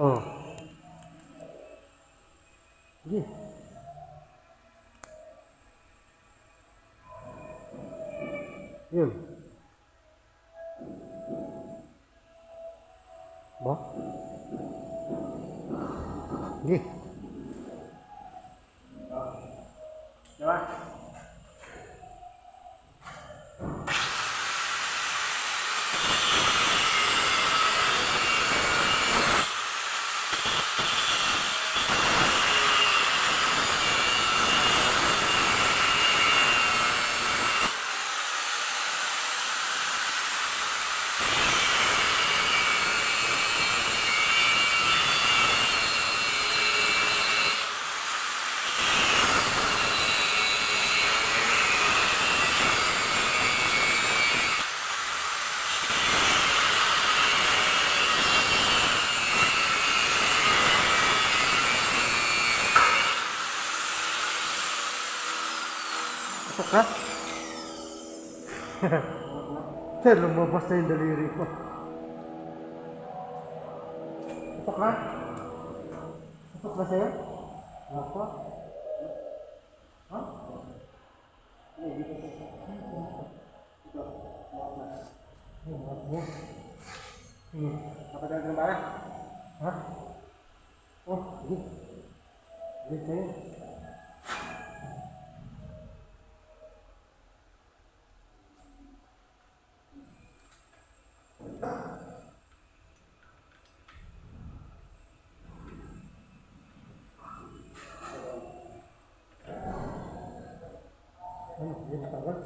Oh. Sige. Yun. Ba? Sige. Diba? Pasok ka? Sir, lumabas na yung daliri ko. Pasok ka? Pasok ba sa'yo? Ako? Ha? Hindi ko pasok. Ito. Kapatid ng bara? Ha? Oh, hindi. Hindi sa'yo. Ano, hindi matagal.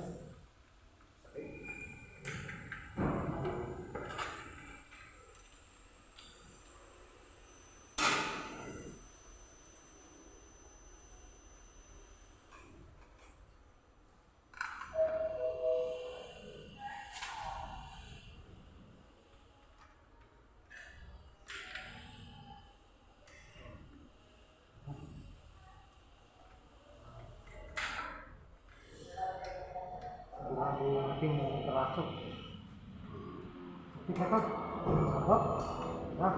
Bago ang ating traso. Sakit na ka. Hop. Ha.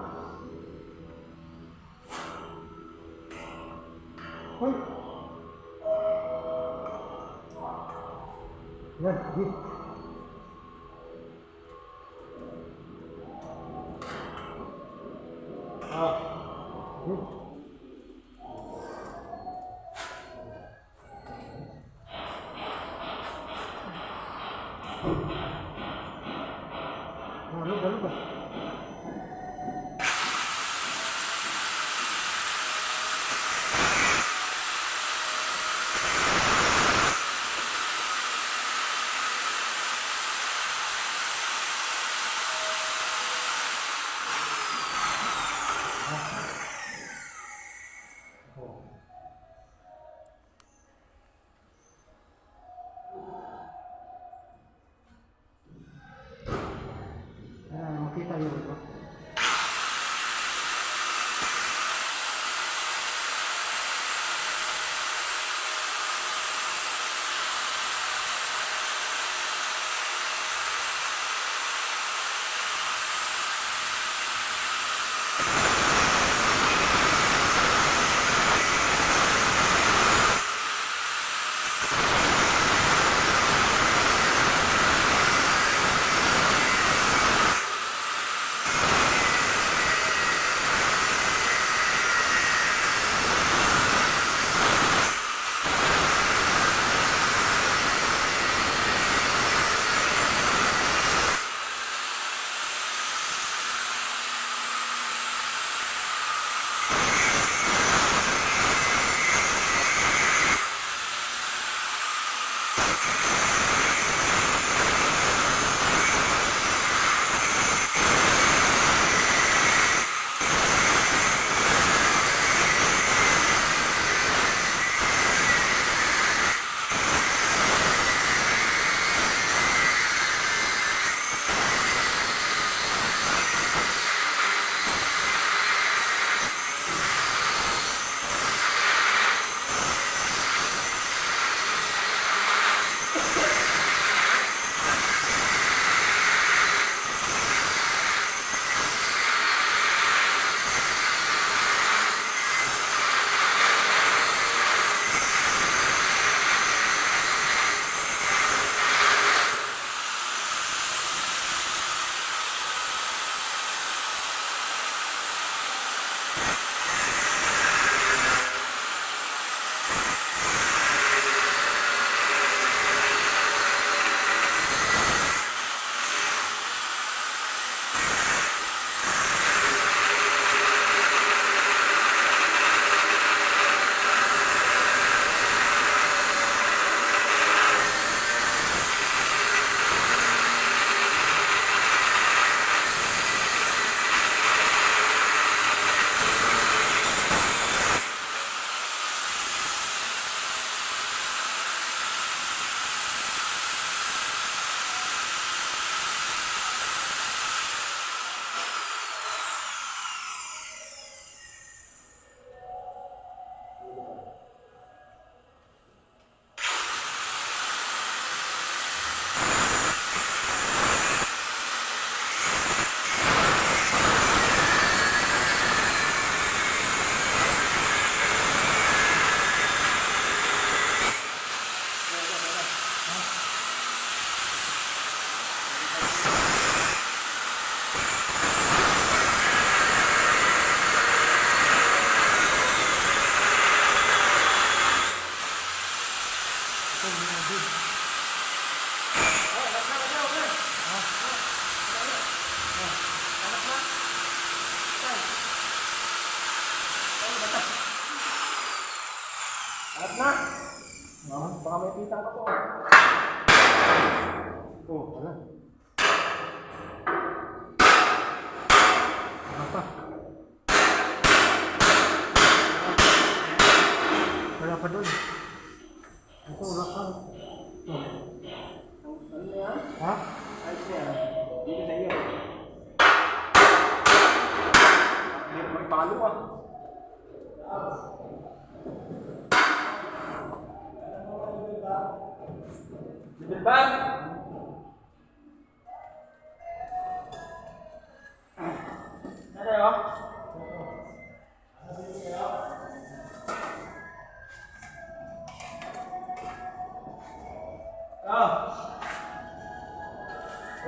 Hoy. Yan, sige. Sige. Ano ba? Makita yun ito. na. Baka may pitang ka po. Oh, wala. Wala pa. Wala pa doon. Ito, wala pa. Oh. Ano na yan? Ha? Ayos na yan. Dito sa iyo. May palo ah. Bibig bag! Ano yun? Oh!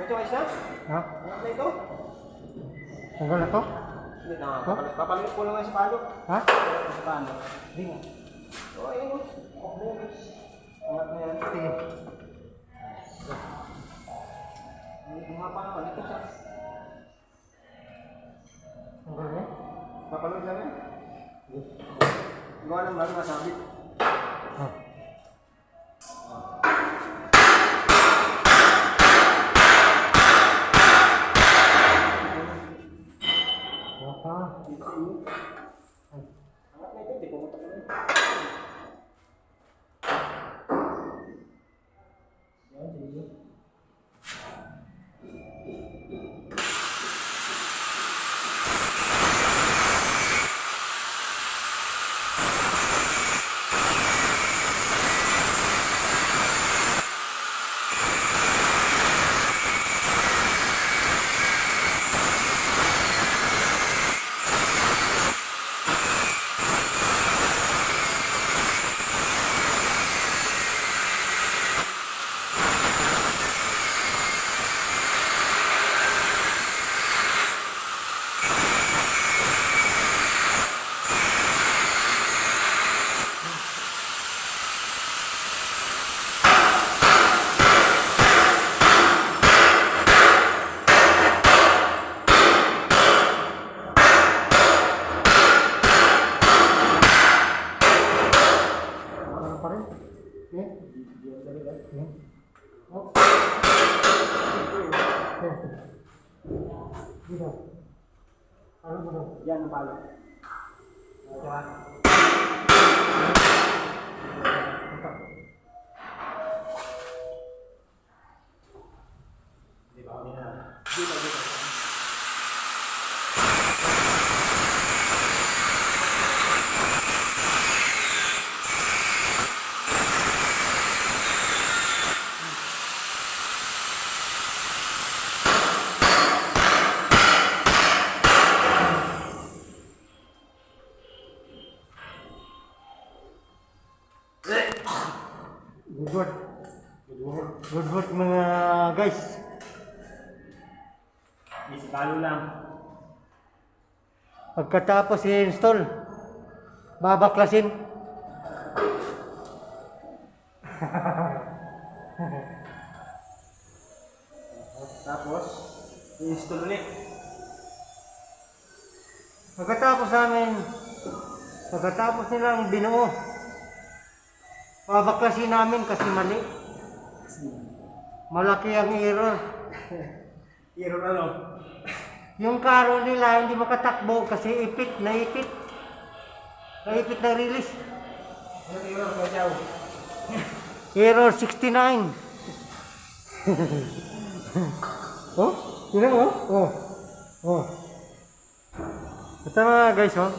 Ito ayos na? Ha? Ano na ito? Tanggal na to? Hindi na. Papalit ko lang nga sa palo. Ha? Sa palo. Hindi nga. Oh, ayun oh. Angat na yan. Sige. Hindi nga pa naman. Ito siya. Tanggal na? Papalood lang yan. Gawa ng lalo nasabit. Ha? Wala pa. Dito sa iyo. Angat na ito. Hindi pumunta ka na. Yan, sige. Wala pa rin. Eh? Eh? Oh. Eh. Dito. Ano ba daw? Yan ang palo. Diba? Ito. Di ba kami na? Dito, dito. Good work. Good work mga guys. Easy palo lang. Pagkatapos i-install, babaklasin. Tapos, i-install ulit. Pagkatapos nilang binuo, babaklasin namin kasi mali. Malaki ang error. Error ano? Yung karo nila hindi makatakbo kasi naipit na release. Ano error ko dyan? Error 69. Oh, yun lang oh. Oh. Ito mga guys oh.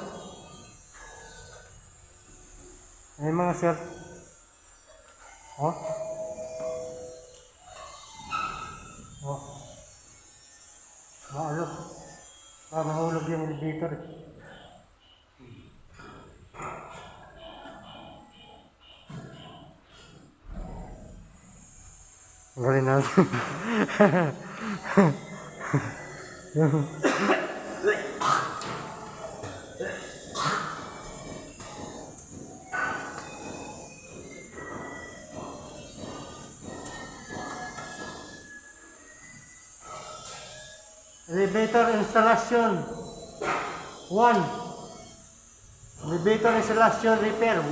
Ay mga sir. Oh. Oh. Maalok. Mahulog yung elevator. Galing natin. Elevator installation 1. Elevator installation repair 1.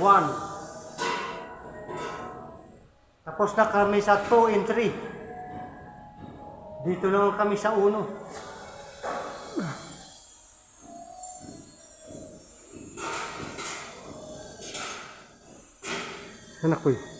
Tapos na kami sa 2 and 3. Dito naman kami sa 1. Anak ko eh.